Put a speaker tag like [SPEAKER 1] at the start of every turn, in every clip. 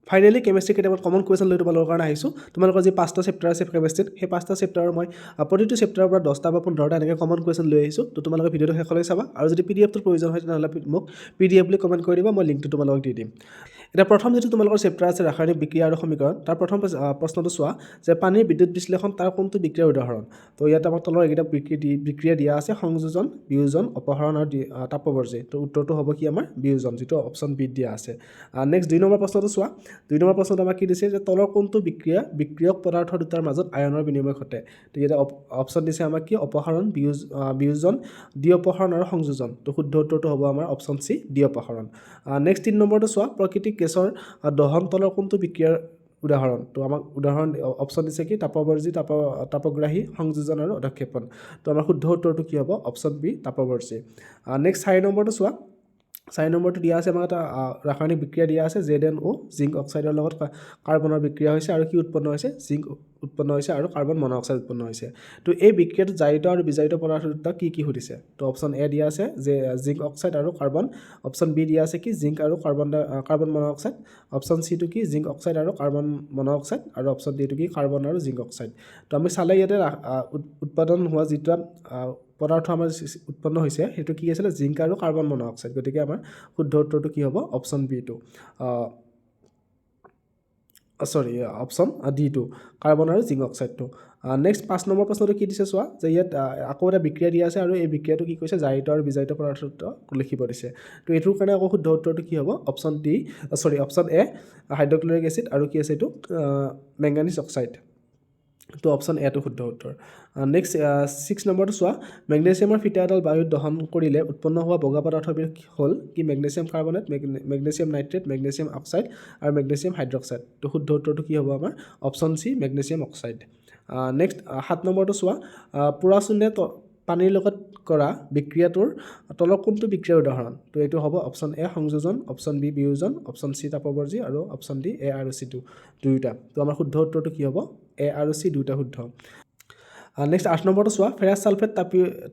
[SPEAKER 1] Finally chemistry কেইটামান common question লৈ তোমালোকৰ কাৰণে আহিছোঁ। তোমালোকৰ যি 5টা চেপ্টাৰ আছে কেমিষ্ট্ৰিত, সেই 5টা চেপ্টাৰৰ মই প্ৰতিটো চেপ্টাৰৰ পৰা 10টা বা 15টা এনেকৈ কমন কুৱেশ্যন লৈ আহিছোঁ। তো তোমালোকে ভিডিঅ'টো শেষলৈ চাবা, আৰু যদি PDFটোৰ প্ৰয়োজন হয় তেনেহ'লে মোক PDF বুলি কমেণ্ট কৰি দিবা, মই লিংকটো তোমালোকক দি দিম। এতিয়া প্ৰথম যিটো তোমালোকৰ চেপ্টাৰ আছে ৰাসায়নিক বিক্ৰিয়া আৰু সমীকৰণ, তাৰ প্ৰথম প্ৰশ্নটো চোৱা যে পানীৰ বিদ্যুৎ বিশ্লেষণ তাৰ কোনটো বিক্ৰিয়াৰ উদাহৰণ। তো ইয়াত আমাৰ তলৰ এইকেইটা বিক্ৰিয়া দিয়া আছে, সংযোজন, বিয়োজন, অপসাৰণ আৰু তাপবৰ্জি। তো উত্তৰটো হ'ব কি আমাৰ বিয়োজন, যিটো অপশ্যন বিত দিয়া আছে। নেক্সট 2 নম্বৰ প্ৰশ্নটো চোৱা। 2 নম্বৰ প্ৰশ্নত আমাক কি দিছে যে তলৰ কোনটো বিক্ৰিয়ক পদাৰ্থ দুটাৰ মাজত আয়নৰ বিনিময় ঘটে। তো ইয়াতে অপশ্যন দিছে আমাক কি অপসাৰণ, বিয়োজন, দ্বি অপসাৰণ আৰু সংযোজন। তো শুদ্ধ উত্তৰটো হ'ব আমাৰ অপশ্যন চি, দ্বি অপসাৰণ। নেক্সট 3 নম্বৰটো চোৱা, প্ৰাকৃতিক গেছৰ দহন তলৰ কোনটো বিক্ৰিয়াৰ উদাহৰণ। তো আমাক উদাহৰণ অপশ্যন দিছে কি তাপবৰ্জি, তাপগ্ৰাহী, সংযোজন আৰু অধক্ষেপণ। তো আমাৰ শুদ্ধ উত্তৰটো কি হ'ব অপশ্যন বি, তাপবৰ্জি। নেক্সট 4 নম্বৰটো চোৱা। 4 নম্বৰটো দিয়া আছে আমাক এটা ৰাসায়নিক বিক্ৰিয়া দিয়া আছে, ZnO জিংক অক্সাইডৰ লগত কাৰ্বনৰ বিক্ৰিয়া হৈছে, আৰু কি উৎপন্ন হৈছে জিংক উৎপন্ন হৈছে আৰু কাৰ্বন মন'অক্সাইড উৎপন্ন হৈছে। তো এই বিক্ৰিয়াটো জাৰিত আৰু বিজাৰিত পদাৰ্থ দুটা কি কি সুধিছে। তো অপশ্যন এ দিয়া আছে যে জিংক অক্সাইড আৰু কাৰ্বন, অপশ্যন বি দিয়া আছে কি জিংক আৰু কাৰ্বন মন'অক্সাইড, অপশ্যন চিটো কি জিংক অক্সাইড আৰু কাৰ্বন মন'অক্সাইড, আৰু অপশ্যন ডিটো কি কাৰ্বন আৰু জিংক অক্সাইড। তো আমি চালে ইয়াতে উৎপাদন হোৱা যিটো পদাৰ্থ আমাৰ উৎপন্ন হৈছে সেইটো কি আছিলে জিংক আৰু কাৰ্বন মন'অক্সাইড। গতিকে আমাৰ শুদ্ধ উত্তৰটো কি হ'ব অপশ্যন বিটো, অপশ্যন ডিটো কাৰ্বন আৰু জিংক অক্সাইডটো। নেক্সট 5 নম্বৰ প্ৰশ্নটো কি দিছে চোৱা, যে ইয়াত আকৌ এটা বিক্ৰিয়া দিয়া আছে, আৰু এই বিক্ৰিয়াটো কি কৈছে জাৰিত আৰু বিজাৰিত পদাৰ্থ লিখিব দিছে। তো এইটোৰ কাৰণে আকৌ শুদ্ধ উত্তৰটো কি হ'ব অপশ্যন এ হাইড্ৰক্লৰিক এচিড, আৰু কি আছে এইটো মেংগানিজ অক্সাইড। তো অপশ্যন এটো শুদ্ধ উত্তৰ। নেক্সট 6 নম্বৰটো চোৱা, মেগনেছিয়ামৰ ফিটা এডাল বায়ুত দহন কৰিলে উৎপন্ন হোৱা বগা পদাৰ্থবিধ হ'ল কি magnesium carbonate, magnesium nitrate, magnesium oxide আৰু মেগনেছিয়াম হাইড্ৰক্সাইড। তো শুদ্ধ উত্তৰটো কি হ'ব আমাৰ option C, magnesium oxide. Next 7 নম্বৰটো চোৱা, পোৰা চূণে পানীৰ লগত কৰা বিক্ৰিয়াটোৰ তলৰ কোনটো বিক্ৰিয়াৰ উদাহৰণ। তো এইটো হ'ব অপশ্যন এ সংযোজন, অপশ্যন বি বিয়োজন, অপশ্যন চি তাপবৰ্জি, আৰু অপশ্যন ডি এ আৰু চিটো দুয়োটা। তো আমাৰ শুদ্ধ উত্তৰটো কি হ'ব এ আৰু চি দুয়োটা শুদ্ধ। নেক্সট 8 নম্বৰটো চোৱা, ফেৰাছ ছালফেট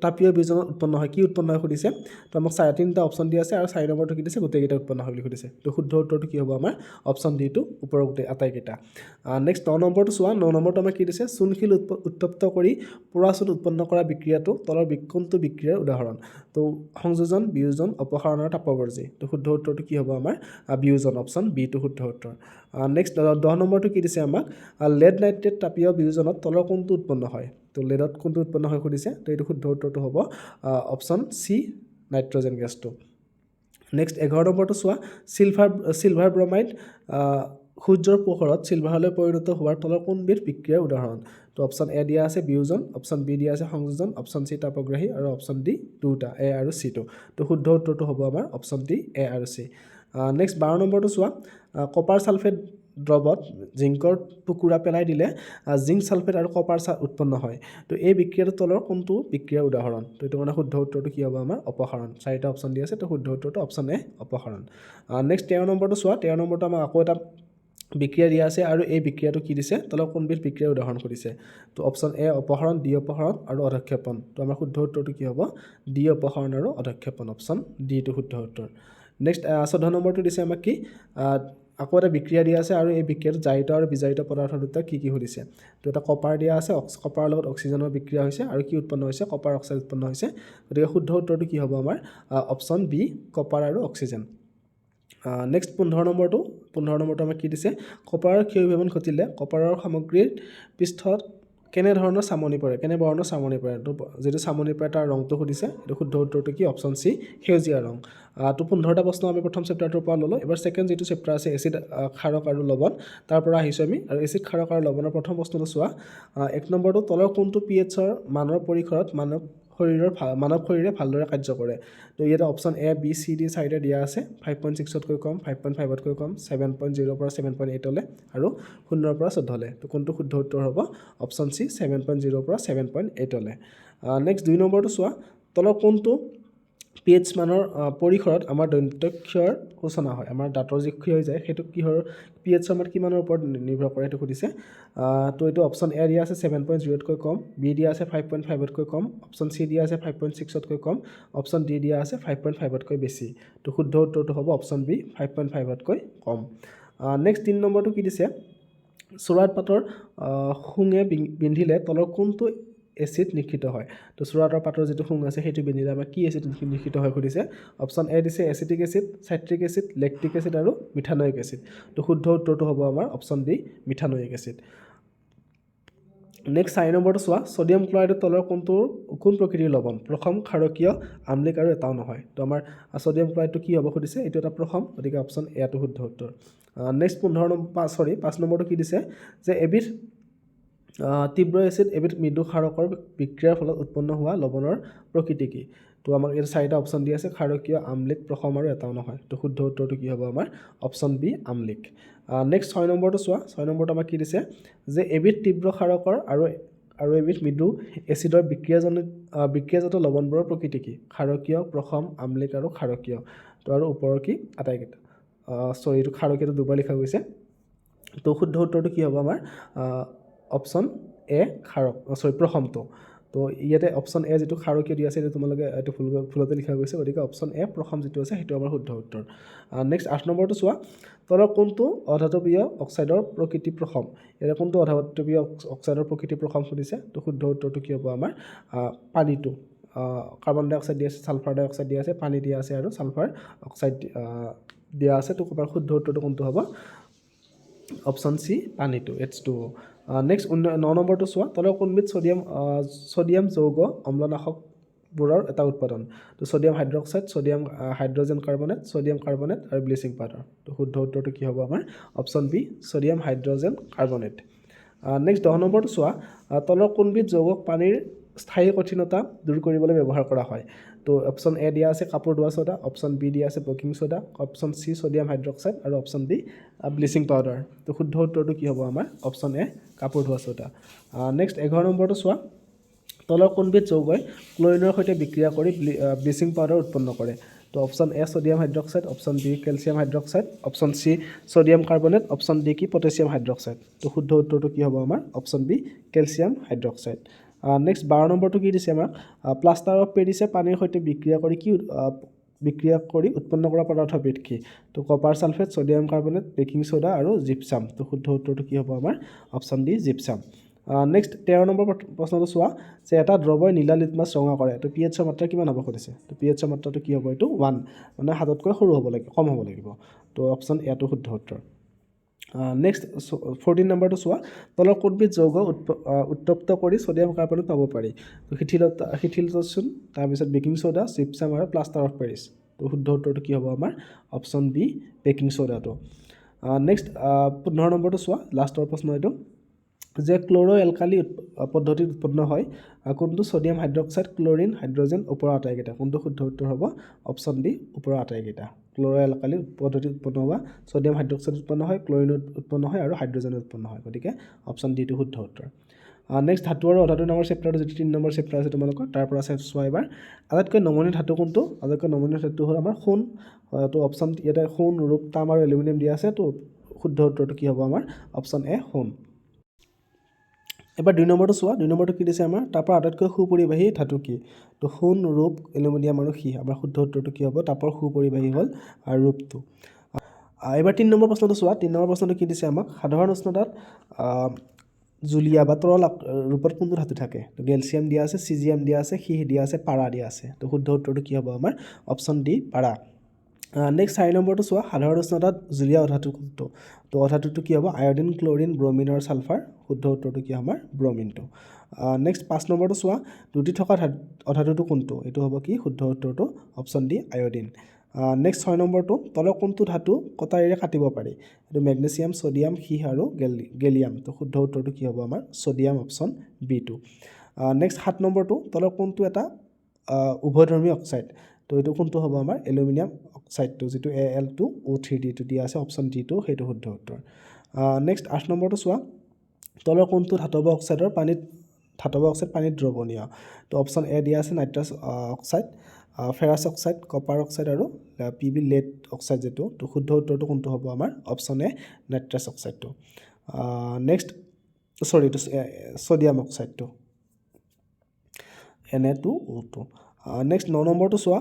[SPEAKER 1] তাপীয় বিয়োজনত উৎপন্ন হয়, কি উৎপন্ন হয় সুধিছে। তো আমাক 3টা অপশ্যন দিয়া আছে, আৰু 4 নম্বৰটো কি দিছে গোটেইকেইটা উৎপন্ন হয় বুলি সুধিছে। তো শুদ্ধ উত্তৰটো কি হ'ব আমাৰ অপশ্যন ডিটো ওপৰৰ গোটেই আটাইকেইটা। নেক্সট 9 নম্বৰটো চোৱা। 9 নম্বৰটো আমাক কি দিছে চূণশিল উত্তপ্ত কৰি পোৰা চূণ উৎপন্ন কৰা বিক্ৰিয়াটো তলৰ কোনটো বিক্ৰিয়াৰ উদাহৰণ। তো সংযোজন, বিয়োজন, অপসাৰণ আৰু তাপবৰ্জি। তো শুদ্ধ উত্তৰটো কি হ'ব আমাৰ বিয়োজন, অপশ্যন বিটো শুদ্ধ উত্তৰ। নেক্সট 10 নম্বৰটো কি দিছে আমাক লেড নাইট্ৰেট তাপীয় বিয়োজনত তলৰ কোনটো উৎপন্ন হয়। তো লেডত কোনটো উৎপন্ন হয় সুধিছে। তো এইটো শুদ্ধ উত্তৰটো হ'ব অপশ্যন চি, নাইট্ৰজেন গেছটো। নেক্সট 11 নম্বৰটো চোৱা, চিলভাৰ ব্ৰমাইড সূৰ্যৰ পোহৰত চিলভাৰলৈ পৰিণত হোৱাৰ তলৰ কোনবিধ বিক্ৰিয়াৰ উদাহৰণ। তো অপশ্যন এ দিয়া আছে বিয়োজন, অপশ্যন বি দিয়া আছে সংযোজন, অপশ্যন চি তাপগ্ৰাহী, আৰু অপশ্যন ডি দুটা এ আৰু চিটো। তো শুদ্ধ উত্তৰটো হ'ব আমাৰ অপশ্যন ডি, এ আৰু চি। নেক্সট 12 নম্বৰটো চোৱা, কপাৰ ছালফেট দ্ৰৱত জিংকৰ টুকুৰা পেলাই দিলে জিংক ছালফেট আৰু কপাৰ উৎপন্ন হয়। তো এই বিক্ৰিয়াটোৰ তলৰ কোনটো বিক্ৰিয়াৰ উদাহৰণ। তো এইটো মানে শুদ্ধ উত্তৰটো কি হ'ব আমাৰ অপসাৰণ। 4টা অপশ্যন দিয়া আছে, তো শুদ্ধ উত্তৰটো অপশ্যন এ অপসাৰণ। নেক্সট 13 নম্বৰটো চোৱা। 13 নম্বৰটো আমাক আকৌ এটা বিক্ৰিয়া দিয়া আছে, আৰু এই বিক্ৰিয়াটো কি দিছে তলৰ কোনবিধ বিক্ৰিয়াৰ উদাহৰণ সুধিছে। তো অপশ্যন এ অপসাৰণ, ডি অপসাৰণ আৰু অধক্ষেপণ। তো আমাৰ শুদ্ধ উত্তৰটো কি হ'ব ডি অপসাৰণ আৰু অধক্ষেপণ, অপশ্যন ডিটো শুদ্ধ উত্তৰ। নেক্সট 14 নম্বৰটো দিছে আমাক কি আকৌ এটা বিক্ৰিয়া দিয়া আছে, আৰু এই বিক্ৰিয়াটো জাৰিত আৰু বিজাৰিত পদাৰ্থ দুটা কি কি সুধিছে। তো এটা কপাৰ দিয়া আছে, কপাৰৰ লগত অক্সিজেনৰ বিক্ৰিয়া হৈছে, আৰু কি উৎপন্ন হৈছে কপাৰ অক্সাইড উৎপন্ন হৈছে। গতিকে শুদ্ধ উত্তৰটো কি হ'ব আমাৰ অপশ্যন বি, কপাৰ আৰু অক্সিজেন। নেক্সট 15 নম্বৰটো আমাক কি দিছে কপাৰৰ ক্ষয়ভৱন ঘটিলে কপাৰৰ সামগ্ৰীৰ পৃষ্ঠত কেনে বৰ্ণৰ চামনি পৰে। তো যিটো চামনি পৰে তাৰ ৰংটো সুধিছে। এইটো শুদ্ধ উত্তৰটো কি অপশ্যন চি, সেউজীয়া ৰং। তো 15টা প্ৰশ্ন আমি প্ৰথম চেপ্টাৰটোৰ পৰা ল'লোঁ। এবাৰ ছেকেণ্ড যিটো চেপ্টাৰ আছে এচিড, ক্ষাৰক আৰু লৱণ, তাৰ পৰা আহিছোঁ আমি। আৰু এচিড, ক্ষাৰক আৰু লৱণৰ প্ৰথম প্ৰশ্নটো চোৱা। 1 নম্বৰটো তলৰ কোনটো pH-ৰ মানৰ পৰিসৰত মানৱ শৰীৰে ভালদৰে কাৰ্য কৰে। তো ইয়াতে option A, B, C, D 4টা দিয়া আছে। 5.6তকৈ কম, 5.5তকৈ কম, 7.0 পৰা 7.8লৈ, আৰু 0 পৰা 14লৈ। তো কোনটো শুদ্ধ উত্তৰ হ'ব অপশ্যন চি, 7.0 পৰা 7.8লৈ। নেক্সট 2 নম্বৰটো চোৱা। তলৰ কোনটো pH মানৰ পৰিসৰত আমাৰ দন্তক্ষয়ৰ সূচনা হয়। আমাৰ দাঁতৰ যি ক্ষয় হৈ যায় সেইটো কিহৰ pH আমাৰ কিমানৰ ওপৰত নিৰ্ভৰ কৰে সেইটো সুধিছে। তো এইটো অপশ্যন এ দিয়া আছে 7.0তকৈ কম, বি দিয়া আছে 5.5তকৈ কম, অপশ্যন চি দিয়া আছে 5.6তকৈ কম, অপশ্যন ডি দিয়া আছে 5.5তকৈ বেছি। তো শুদ্ধ উত্তৰটো হ'ব অপশ্যন বি, 5.5তকৈ কম। নেক্সট 3 নম্বৰটো কি দিছে চোৰাত পাতৰ শুঙে বিন্ধিলে তলৰ কোনটো এচিড নিক্ষিত হয় তো চোৰাতৰ পাতৰ যিটো শুং আছে সেইটো বিন্ধিলে আমাৰ কি এচিড নিক্ষিত হয় সুধিছে অপশ্যন এ দিছে acetic acid citric acid lactic acid আৰু মিথানয়িক এচিড তো শুদ্ধ উত্তৰটো হ'ব আমাৰ option B methanoic acid next 4 নম্বৰটো চোৱা ছডিয়াম ক্লৰাইডৰ তলৰ কোন প্ৰকৃতিৰ লৱণ প্ৰথম ক্ষাৰকীয় আম্লিক আৰু এটাও নহয় তো আমাৰ ছডিয়াম ক্লৰাইডটো কি হ'ব সুধিছে এইটো এটা প্ৰথম গতিকে অপশ্যন এটো শুদ্ধ উত্তৰ নেক্সট 5 নম্বৰটো কি দিছে যে এবিধ তীব্ৰ এচিড এবিধ মৃদু ক্ষাৰকৰ বিক্ৰিয়াৰ ফলত উৎপন্ন হোৱা লৱণৰ প্ৰকৃতি কি তো আমাক এই 4টা অপশ্যন দি আছে ক্ষাৰকীয় আম্লিক প্ৰথম আৰু এটাও নহয় তো শুদ্ধ উত্তৰটো কি হ'ব আমাৰ অপশ্যন বি আম্লিক নেক্সট 6 নম্বৰটো চোৱা 6 নম্বৰটো আমাক কি দিছে যে এবিধ তীব্ৰ ক্ষাৰকৰ আৰু এবিধ মৃদু এচিডৰ বিক্ৰিয়াজাত লৱণবোৰৰ প্ৰকৃতি কি ক্ষাৰকীয় প্ৰথম আম্লিক আৰু ক্ষাৰকীয় তো আৰু ওপৰৰ কি আটাইকেইটা এইটো ক্ষাৰকীয়টো দুবাৰ লিখা গৈছে তো শুদ্ধ উত্তৰটো কি হ'ব আমাৰ অপশ্যন এ প্ৰথমটো তো ইয়াতে অপশ্যন এ যিটো ক্ষাৰকীয় দি আছে সেইটো তোমালোকে এইটো ভুলতে লিখা গৈছে গতিকে অপশ্যন এ প্ৰথম যিটো আছে সেইটো আমাৰ শুদ্ধ উত্তৰ নেক্সট 8 নম্বৰটো চোৱা তলৰ কোনটো অধাতৱীয় অক্সাইডৰ প্ৰকৃতি প্ৰথম ইয়াতে কোনটো অধাতৱীয় অক্সাইডৰ প্ৰকৃতি প্ৰথম সুধিছে তো শুদ্ধ উত্তৰটো কি হ'ব আমাৰ পানীটো কাৰ্বন ডাই অক্সাইড দিয়া আছে ছালফাৰ ডাই অক্সাইড দিয়া আছে পানী দিয়া আছে আৰু ছালফাৰ অক্সাইড দিয়া আছে তো আমাৰ শুদ্ধ উত্তৰটো কোনটো হ'ব অপশ্যন চি পানীটো H2O নেক্সট 9 নম্বৰটো চোৱা তলৰ কোনবিধ ছডিয়াম যৌগ অম্লনাশকবোৰৰ এটা উৎপাদন তো sodium hydroxide sodium hydrogen carbonate আৰু ব্লিচিং পাউডাৰ তো শুদ্ধ উত্তৰটো কি হ'ব আমাৰ option B sodium hydrogen carbonate next 10 নম্বৰটো চোৱা তলৰ কোনবিধ যৌগক পানীৰ স্থায়ী কঠিনতা দূৰ কৰিবলৈ ব্যৱহাৰ কৰা হয় তো অপশ্যন এ দিয়া আছে কাপোৰ ধোৱা ছ'ডা অপশ্যন বি দিয়া আছে baking soda option C sodium hydroxide আৰু অপশ্যন ডি ব্লিচিং পাউডাৰ তো শুদ্ধ উত্তৰটো কি হ'ব আমাৰ অপশ্যন এ কাপোৰ ধোৱা ছ'ডা নেক্সট 11 নম্বৰটো চোৱা তলৰ কোনবিধ যৌগই ক্লৰিনৰ সৈতে বিক্ৰিয়া কৰি ব্লিচিং পাউডাৰ উৎপন্ন কৰে তো option A sodium hydroxide option B calcium hydroxide option C sodium carbonate option D কি পটাছিয়াম হাইড্ৰক্সাইড তো শুদ্ধ উত্তৰটো কি হ'ব আমাৰ option B calcium hydroxide next 12 নম্বৰটো কি দিছে আমাক প্লাষ্টাৰ অফ পেৰিছে পানীৰ সৈতে বিক্ৰিয়া কৰি উৎপন্ন কৰা পদাৰ্থবিধ কি তো copper sulphate sodium carbonate baking soda আৰু জিপছাম তো শুদ্ধ উত্তৰটো কি হ'ব আমাৰ option D gypsum next 13 number প্ৰশ্নটো চোৱা যে এটা দ্ৰৱই নীলা লিটমাছ ৰঙা কৰে তো পিএইচৰ মাত্ৰা কিমান হ'ব সুধিছে তো পিএইচৰ মাত্ৰাটো কি হ'ব এইটো 1 মানে 7তকৈ সৰু হ'ব লাগিব কম হ'ব লাগিব তো অপশ্যন এটো শুদ্ধ উত্তৰ নেক্সট 14 নম্বৰটো চোৱা তলৰ কোনবিধ যৌগ উত্তপ্ত কৰি ছডিয়াম কাৰ্বনেট পাব পাৰি তো শিথিলতচোন তাৰপিছত বেকিং ছ'ডা জিপছাম আৰু প্লাষ্টাৰ অফ পেৰিছ তো শুদ্ধ উত্তৰটো কি হ'ব আমাৰ অপশ্যন বি বেকিং ছ'ডাটো নেক্সট 15 নম্বৰটো চোৱা লাষ্টৰ প্ৰশ্ন এইটো যে ক্ল'ৰ' এলকালি পদ্ধতিত উৎপন্ন হয় কোনটো ছডিয়াম হাইড্ৰক্সাইড ক্লৰিন হাইড্ৰজেন ওপৰৰ আটাইকেইটা কোনটো শুদ্ধ উত্তৰ হ'ব অপশ্যন ডি ওপৰৰ আটাইকেইটা ক্ল'ৰ' এলকালি পদ্ধতিত উৎপন্ন হোৱা ছডিয়াম হাইড্ৰক্সাইড উৎপন্ন হয় ক্লৰিন উৎপন্ন হয় আৰু হাইড্ৰজেন উৎপন্ন হয় গতিকে অপশ্যন ডিটো শুদ্ধ উত্তৰ নেক্সট ধাতু আৰু অধাতু নামৰ চেপ্টাৰটো যিটো 3 নম্বৰ চেপ্টাৰ আছে তোমালোকৰ তাৰ পৰা চোৱা এবাৰ আটাইতকৈ নমনীয় ধাতু কোনটো আটাইতকৈ নমনীয় ধাতু হ'ল আমাৰ সোণ তো অপশ্যন ইয়াতে সোণ ৰূপ তাম আৰু এলুমিনিয়াম দিয়া আছে তো শুদ্ধ উত্তৰটো কি হ'ব আমাৰ অপশ্যন এ সোণ এবাৰ 2 নম্বৰটো চোৱা 2 নম্বৰটো কি দিছে আমাৰ তাৰ পৰা আটাইতকৈ সুপৰিবাহী ধাতু কি তো সোণ ৰূপ এলুমিনিয়াম আৰু সীহ আমাৰ শুদ্ধ উত্তৰটো কি হ'ব তাৰ পৰা সুপৰিবাহী হ'ল ৰূপটো এবাৰ 3 নম্বৰ প্ৰশ্নটো চোৱা 3 নম্বৰ প্ৰশ্নটো কি দিছে আমাক সাধাৰণ উষ্ণতাত জুলীয়া বা তৰল ৰূপত কোনটো ধাতু থাকে তো কেলছিয়াম দিয়া আছে চিজিয়াম দিয়া আছে সীহ দিয়া আছে পাৰা দিয়া আছে তো শুদ্ধ উত্তৰটো কি হ'ব আমাৰ অপশ্যন ডি পাৰা নেক্সট 4 নম্বৰটো চোৱা সাধাৰণ উষ্ণতাত জুলীয়া অধাতু কোনটো তো অধাতুটো কি হ'ব আয়ডিন ক্লৰিন ব্ৰমিন আৰু ছালফাৰ শুদ্ধ উত্তৰটো কি আমাৰ ব্ৰমিনটো নেক্সট 5 নম্বৰটো চোৱা দুটি থকা অধাতুটো কোনটো এইটো হ'ব কি শুদ্ধ উত্তৰটো অপশ্যন ডি আয়ডিন নেক্সট 6 নম্বৰটো তলৰ কোনটো ধাতু কটাৰীৰে কাটিব পাৰি এইটো মেগনেছিয়াম ছডিয়াম সীহ আৰু গেলিয়াম তো শুদ্ধ উত্তৰটো কি হ'ব আমাৰ ছডিয়াম অপশ্যন বিটো নেক্সট 7 নম্বৰটো তলৰ কোনটো এটা উভয়ধৰ্মী অক্সাইড তো এইটো কোনটো হ'ব আমাৰ এলুমিনিয়াম অক্সাইডটো যিটো Al2O3 টো দিয়া আছে অপশ্যন ডিটো সেইটো শুদ্ধ উত্তৰ নেক্সট 8 নম্বৰটো চোৱা তলৰ কোনটো ধাতৱ অক্সাইড পানীত দ্ৰৱণীয় তো অপশ্যন এ দিয়া আছে nitrous oxide ferrous oxide copper oxide আৰু পিবি লেড অক্সাইড যিটো তো শুদ্ধ উত্তৰটো কোনটো হ'ব আমাৰ অপশ্যন এ নাইট্ৰাছ অক্সাইডটো নেক্সট ছডিয়াম অক্সাইডটো Na2O2 নেক্সট 9 নম্বৰটো চোৱা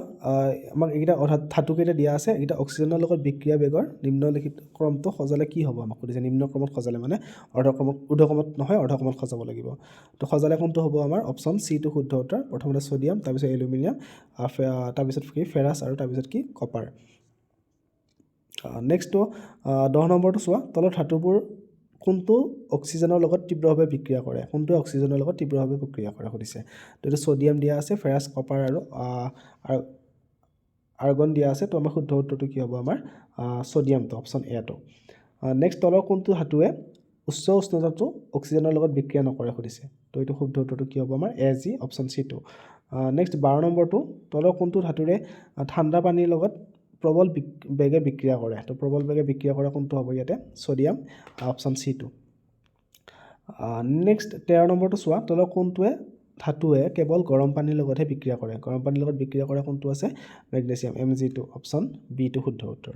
[SPEAKER 1] আমাক এইকেইটা ধাতুকেইটা দিয়া আছে এইকেইটা অক্সিজেনৰ লগত বিক্ৰিয়া বেগৰ নিম্নলিখিত ক্ৰমটো সজালে কি হ'ব আমাক সুধিছে নিম্ন ক্ৰমত সজালে মানে ঊৰ্ধ্বক্ৰমত নহয় অৰ্ধক্ৰমত সজাব লাগিব তো সজালে কোনটো হ'ব আমাৰ অপশ্যন চিটো শুদ্ধ উত্তৰ প্ৰথমতে ছ'ডিয়াম তাৰপিছত এলুমিনিয়াম তাৰপিছত কি ফেৰাছ আৰু তাৰপিছত কি কপাৰ নেক্সটটো 10 নম্বৰটো চোৱা তলৰ ধাতুবোৰ কোনটো অক্সিজেনৰ লগত তীব্ৰভাৱে বিক্ৰিয়া কৰে কোনটো অক্সিজেনৰ লগত তীব্ৰভাৱে বিক্ৰিয়া কৰে সুধিছে তো এইটো ছ'ডিয়াম দিয়া আছে ফেৰাছ কপাৰ আৰু আৰ্গন দিয়া আছে তো আমাৰ শুদ্ধ উত্তৰটো কি হ'ব আমাৰ ছ'ডিয়ামটো অপশ্যন এটো নেক্সট তলৰ কোনটো ধাতুৱে উচ্চ উষ্ণতাটো অক্সিজেনৰ লগত বিক্ৰিয়া নকৰে সুধিছে তো এইটো শুদ্ধ উত্তৰটো কি হ'ব আমাৰ এজি অপশ্যন চিটো নেক্সট 12 নম্বৰটো তলৰ কোনটো ধাতুৰে ঠাণ্ডা পানীৰ লগত প্ৰবল বেগে বিক্ৰিয়া কৰে তো প্ৰবল বেগে বিক্ৰিয়া কৰা কোনটো হ'ব ইয়াতে ছ'ডিয়াম অপশ্যন চিটো নেক্সট 13 নম্বৰটো চোৱা তলৰ কোনটোৱে ধাতুৱে কেৱল গৰম পানীৰ লগতহে বিক্ৰিয়া কৰে গৰম পানীৰ লগত বিক্ৰিয়া কৰা কোনটো আছে মেগনেছিয়াম Mg2 অপশ্যন বিটো শুদ্ধ উত্তৰ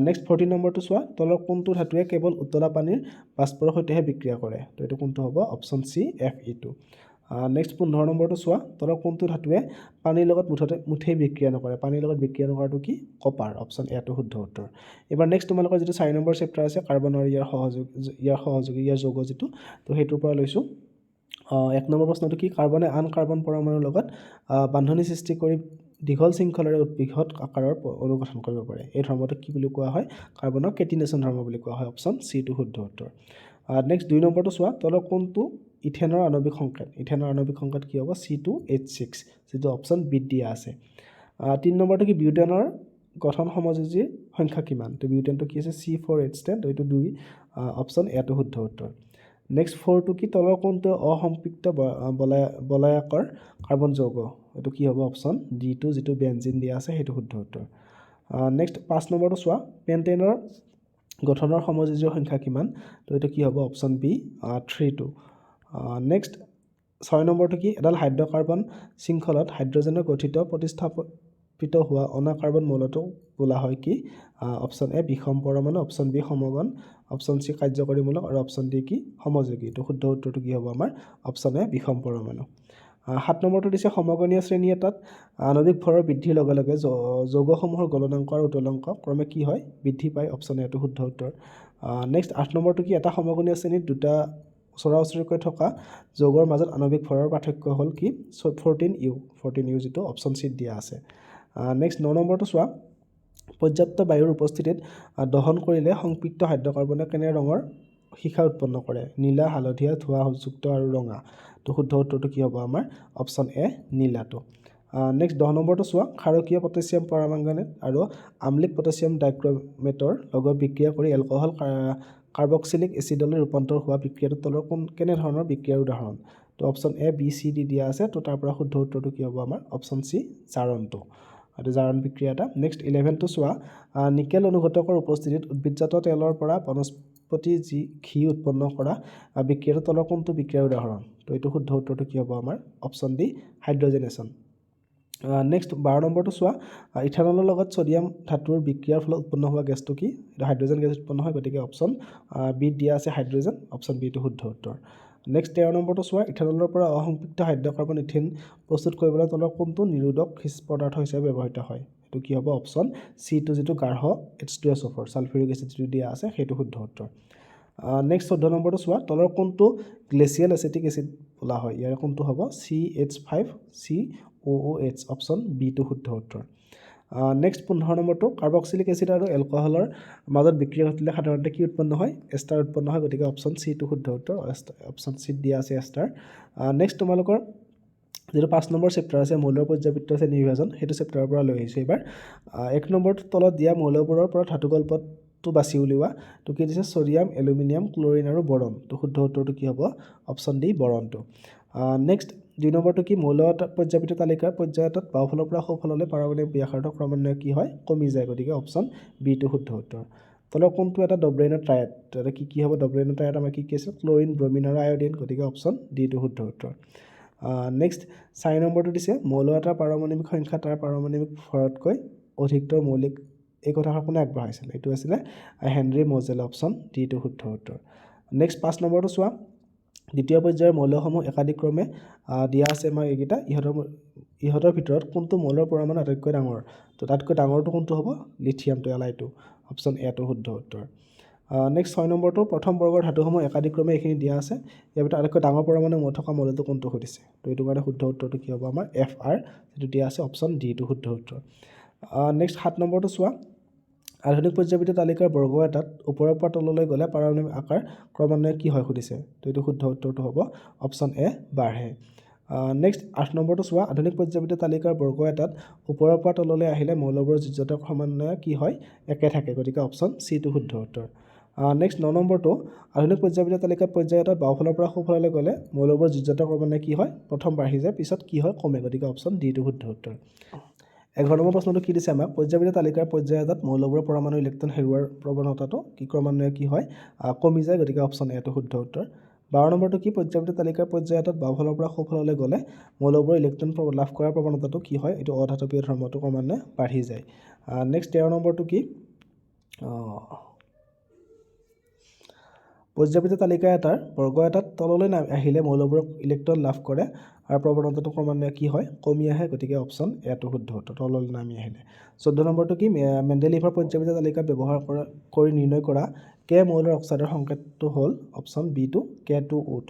[SPEAKER 1] নেক্সট 14 নম্বৰটো চোৱা তলৰ কোনটো ধাতুৱে কেৱল উতলা পানীৰ বাষ্পৰ সৈতেহে বিক্ৰিয়া কৰে তো এইটো কোনটো হ'ব অপশ্যন চি Fe2 নেক্সট 15 নম্বৰটো চোৱা তলৰ কোনটো ধাতুৱে পানীৰ লগত মুঠেই বিক্ৰিয়া নকৰে পানীৰ লগত বিক্ৰিয়া নকৰাটো কি কপাৰ অপশ্যন এটো শুদ্ধ উত্তৰ এবাৰ নেক্সট তোমালোকৰ যিটো 4 নম্বৰ চেপ্টাৰ আছে কাৰ্বন আৰু ইয়াৰ যৌগ যিটো তো সেইটোৰ পৰা লৈছোঁ 1 নম্বৰ প্ৰশ্নটো কি কাৰ্বনে আন কাৰ্বন পৰমাণুৰ লগত বান্ধনি সৃষ্টি কৰি দীঘল শৃংখলাৰে বৃহৎ আকাৰৰ অণু গঠন কৰিব পাৰে এই ধৰ্মটোক কি বুলি কোৱা হয় কাৰ্বনৰ কেটিনেশ্যন ধৰ্ম বুলি কোৱা হয় অপশ্যন চিটো শুদ্ধ উত্তৰ নেক্সট 2 নম্বৰটো চোৱা তলৰ কোনটো ইথেনৰ আণৱিক সংকেত কি হ'ব C2H6 যিটো অপশ্যন বিত দিয়া আছে 3 নম্বৰটো কি বিউটেনৰ গঠন সমযোজীৰ সংখ্যা কিমান তো বিউটেনটো কি আছে C4H10 তো এইটো 2 অপশ্যন এটো শুদ্ধ উত্তৰ নেক্সট 4টো কি তলৰ কোনটো অসম্পৃক্ত বলয়াকৰ কাৰ্বন যৌগ এইটো কি হ'ব অপশ্যন D2 যিটো বেনজিন দিয়া আছে সেইটো শুদ্ধ উত্তৰ নেক্সট 5 নম্বৰটো চোৱা পেণ্টেনৰ গঠনৰ সমযোজীৰ সংখ্যা কিমান তো এইটো কি হ'ব অপশ্যন বি 3টো নেক্সট 6 নম্বৰটো কি এডাল হাইড্ৰকাৰ্বন শৃংখলত হাইড্ৰজেনৰ গঠিত প্ৰতিস্থাপিত হোৱা অনা কাৰ্বন মৌলটোক বোলা হয় কি অপশ্যন এ বিষম পৰমাণু অপশ্যন বি সমগন অপশ্যন চি কাৰ্যকৰীমূলক আৰু অপশ্যন ডি কি সমযোগী তো শুদ্ধ উত্তৰটো কি হ'ব আমাৰ অপশ্যন এ বিষম পৰমাণু 7 নম্বৰটো দিছে সমগনীয় শ্ৰেণী এটাত আণৱিক ভৰৰ বৃদ্ধিৰ লগে লগে যৌগসমূহৰ গলনাংক আৰু উতলাংক ক্ৰমে কি হয় বৃদ্ধি পায় অপশ্যন এটো শুদ্ধ উত্তৰ নেক্সট 8 নম্বৰটো কি এটা সমগনীয় শ্ৰেণীত দুটা ওচৰা ওচৰিকৈ থকা যৌগৰ মাজত আণৱিক ভৰৰ পাৰ্থক্য হ'ল কি 14U যিটো অপশ্যন চিত দিয়া আছে নেক্সট 9 নম্বৰটো চোৱা পৰ্যাপ্ত বায়ুৰ উপস্থিতিত দহন কৰিলে সংপৃক্ত হাইড্ৰকাৰ্বনে কেনে ৰঙৰ শিখা উৎপন্ন কৰে নীলা হালধীয়া ধোঁৱাযুক্ত আৰু ৰঙা তো শুদ্ধ উত্তৰটো কি হ'ব আমাৰ অপশ্যন এ নীলাটো নেক্সট 10 নম্বৰটো চোৱা ক্ষাৰকীয় পটাছিয়াম পাৰমাংগানেট আৰু আম্লিক পটাছিয়াম ডাইক্ৰমেটৰ লগত বিক্ৰিয়া কৰি এলকহল কাৰ্বক্সিলিক এচিডলৈ ৰূপান্তৰ হোৱা বিক্ৰিয়াটো তলৰ কেনে ধৰণৰ বিক্ৰিয়াৰ উদাহৰণ তো option A B C D দিয়া আছে তো তাৰ পৰা শুদ্ধ উত্তৰটো কি হ'ব আমাৰ অপশ্যন চি জাৰণটো আৰু জাৰণ বিক্ৰিয়া এটা নেক্সট 11টো চোৱা নিকেল অনুঘটকৰ উপস্থিতিত উদ্ভিদজাত তেলৰ পৰা বনস্পতি ঘি উৎপন্ন কৰা বিক্ৰিয়াটো তলৰ কোনটো বিক্ৰিয়াৰ উদাহৰণ তো এইটো শুদ্ধ উত্তৰটো কি হ'ব আমাৰ অপশ্যন ডি হাইড্ৰজেনেশ্যন নেক্সট 12 নম্বৰটো চোৱা ইথানলৰ লগত ছ'ডিয়াম ধাতুৰ বিক্ৰিয়াৰ ফলত উৎপন্ন হোৱা গেছটো কি এইটো হাইড্ৰজেন গেছ উৎপন্ন হয় গতিকে অপশ্যন বি দিয়া আছে হাইড্ৰজেন অপশ্যন বিটো শুদ্ধ উত্তৰ নেক্সট 13 নম্বৰটো চোৱা ইথানলৰ পৰা অসম্পৃক্ত হাইড্ৰকাৰ্বন ইথেন প্ৰস্তুত কৰিবলৈ তলৰ কোনটো নিৰোধক পদাৰ্থ হিচাপে ব্যৱহৃত হয় এইটো কি হ'ব অপশ্যন চিটো যিটো গাঢ় H2SO4 ছালফিউৰিক এচিড যিটো দিয়া আছে সেইটো শুদ্ধ উত্তৰ নেক্সট 14 নম্বৰটো চোৱা তলৰ কোনটো গ্লেচিয়েল এচিটিক এচিড বোলা হয় ইয়াৰ কোনটো হ'ব CH5COOH অপশ্যন বিটো শুদ্ধ উত্তৰ নেক্সট 15 নম্বৰটো কাৰ্বক্সিলিক এচিড আৰু এলকহলৰ মাজত বিক্ৰিয়া ঘটিলে সাধাৰণতে কি উৎপন্ন হয় এষ্টাৰ উৎপন্ন হয় গতিকে অপশ্যন চিটো শুদ্ধ উত্তৰ অপশ্যন চিত দিয়া আছে এষ্টাৰ নেক্সট তোমালোকৰ যিটো 5 নম্বৰ চেপ্টাৰ আছে মৌলৰ পৰ্যায়বৃত্ত শ্ৰেণী বিভাজন সেইটো চেপ্টাৰৰ পৰা লৈ আহিছোঁ এইবাৰ 1 নম্বৰটো তলত দিয়া মৌলবোৰৰ পৰা ধাতুকল্পটো বাছি উলিওৱা তো কি দিছে ছ'ডিয়াম এলুমিনিয়াম ক্লৰিন আৰু বৰণ তো শুদ্ধ উত্তৰটো কি হ'ব অপশ্যন ডি বৰণটো নেক্সট 2 নম্বৰটো কি মৌল পৰ্যায়বৃত্ত তালিকাৰ পৰ্যায়ত বাওঁফালৰ পৰা সোঁফাললৈ পাৰমাণৱিক ব্যাসাৰ্ধ ক্ৰমান্বয়ে কি হয় কমি যায় গতিকে অপশ্যন বিটো শুদ্ধ উত্তৰ তলৰ কোনটো এটা ডবলেইনৰ ট্ৰায়াড কি হ'ব ডবলেইনৰ ট্ৰায়াড আমাৰ কি আছে ক্লৰিন ব্ৰমিন আৰু আয়ডিন গতিকে অপশ্যন ডিটো শুদ্ধ উত্তৰ নেক্সট 4 নম্বৰটো দিছে মৌল এটাৰ পাৰমাণৱিক সংখ্যা তাৰ পাৰমাণৱিক ভৰতকৈ অধিকতৰ মৌলিক এই কথা কোনে আগবঢ়াইছিল এইটো আছিলে হেনৰি মজেল অপশ্যন ডিটো শুদ্ধ উত্তৰ নেক্সট 5 নম্বৰটো চোৱা দ্বিতীয় পৰ্যায়ৰ মৌলসমূহ একাদিক্ৰমে দিয়া আছে আমাৰ এইকেইটা ইহঁতৰ ভিতৰত কোনটো মৌলৰ পৰিমাণ আটাইতকৈ ডাঙৰ তো তাতকৈ ডাঙৰটো কোনটো হ'ব লিথিয়ামটো এলাইটো অপশ্যন এটো শুদ্ধ উত্তৰ নেক্সট 6 নম্বৰটো প্ৰথম বৰ্গৰ ধাতুসমূহ একাদিক্ৰমে এইখিনি দিয়া আছে ইয়াৰ ভিতৰত আটাইতকৈ ডাঙৰ পৰিমাণে মৌল থকা মৌলটো কোনটো সুধিছে তো এইটো কাৰণে শুদ্ধ উত্তৰটো কি হ'ব আমাৰ FR যেটো দিয়া আছে অপশ্যন ডি টো শুদ্ধ উত্তৰ নেক্সট 7 নম্বৰটো চোৱা আধুনিক পৰ্যায়বিদ্যা তালিকাৰ বৰ্গ এটাত ওপৰৰ পৰা তললৈ গ'লে পাৰমাণৱিক আকাৰ ক্ৰমান্বয়ে কি হয় সুধিছে তো এইটো শুদ্ধ উত্তৰটো হ'ব অপশ্যন এ বাঢ়ে নেক্সট 8 নম্বৰটো চোৱা আধুনিক পৰ্যায়বিদ্যা তালিকাৰ বৰ্গ এটাত ওপৰৰ পৰা তললৈ আহিলে মৌলবোৰৰ যোজ্যতা ক্ৰমান্বয়ে কি হয় একে থাকে গতিকে অপশ্যন চি টো শুদ্ধ উত্তৰ নেক্সট 9 নম্বৰটো আধুনিক পৰ্যায়বিদ্যা তালিকাত পৰ্যায় এটাত বাওঁফালৰ পৰা সোঁফাললৈ গ'লে মৌলবোৰৰ যোজ্যতা ক্ৰমান্বয়ে কি হয় প্ৰথম বাঢ়ি যায় পিছত কি হয় কমে গতিকে অপশ্যন ডি টো শুদ্ধ উত্তৰ 11 নম্বৰ প্ৰশ্নটো কি দিছে আমাক পৰ্যায়বিদ্যা তালিকাৰ পৰ্যায় এটাত মৌলবোৰৰ পৰমাণু ইলেক্ট্ৰন হেৰুৱাৰ প্ৰৱণতাটো কি ক্ৰমান্বয়ে কি হয় কমি যায় গতিকে অপশ্যন এটো শুদ্ধ উত্তৰ 12 নম্বৰটো কি পৰ্যায়বিদ্যা তালিকাৰ পৰ্যায় এটাত বাওঁফালৰ পৰা সোঁফাললৈ গ'লে মৌলবোৰৰ ইলেক্ট্ৰন লাভ কৰাৰ প্ৰৱণতাটো কি হয় এইটো অধাতৱীয় ধৰ্মটো ক্ৰমান্বয়ে বাঢ়ি যায় নেক্সট 13 নম্বৰটো কি পৰ্যায়বিদ্যা তালিকা এটাৰ বৰ্গ এটাত তললৈ আহিলে মৌলবোৰক ইলেক্ট্ৰন লাভ কৰে আৰু প্ৰৱণতাটো ক্ৰমান্বয়ে কি হয় কমি আহে গতিকে অপশ্যন এটো শুদ্ধ উত্তৰ তললৈ নামি আহিলে 14 নম্বৰটো কি মেণ্ডেলিভৰ পৰ্যায়বিদ্যা তালিকা ব্যৱহাৰ কৰি নিৰ্ণয় কৰা কে মৌলৰ অক্সাইডৰ সংকেতটো হ'ল অপশ্যন বি টো K2O2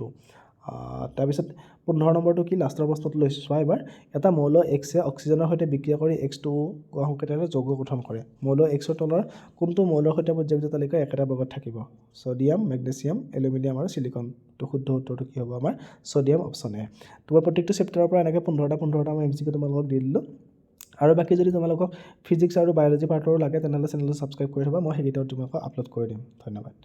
[SPEAKER 1] তাৰপিছত 15 নম্বৰটো কি লাষ্টৰ প্ৰশ্নটো লৈছোঁ চোৱা এবাৰ এটা মৌল X-এ অক্সিজেনৰ সৈতে বিক্ৰিয়া কৰি X2O সংকেতেৰে যৌগ গঠন কৰে মৌল X-ৰ তলৰ কোনটো মৌলৰ সৈতে পৰ্যায়বিদ্যা তালিকাৰ একেটা বৰ্গত থাকিব ছডিয়াম মেগনেছিয়াম এলুমিনিয়াম আৰু সিলিকন তো শুদ্ধ উত্তৰটো কি হ'ব আমাৰ ছডিয়াম অপশ্যন এ তোমাৰ প্ৰত্যেকটো চেপ্টাৰৰ পৰা এনেকৈ 15টা মই MCQ তোমালোকক দি দিলোঁ আৰু বাকী যদি তোমালোকক ফিজিক্স আৰু বায়'লজি পাৰ্টৰো লাগে তেনেহ'লে চেনেলটো ছাবস্ক্ৰাইব কৰি থবা মই সেইকেইটাও তোমালোকক আপলোড কৰি দিম ধন্যবাদ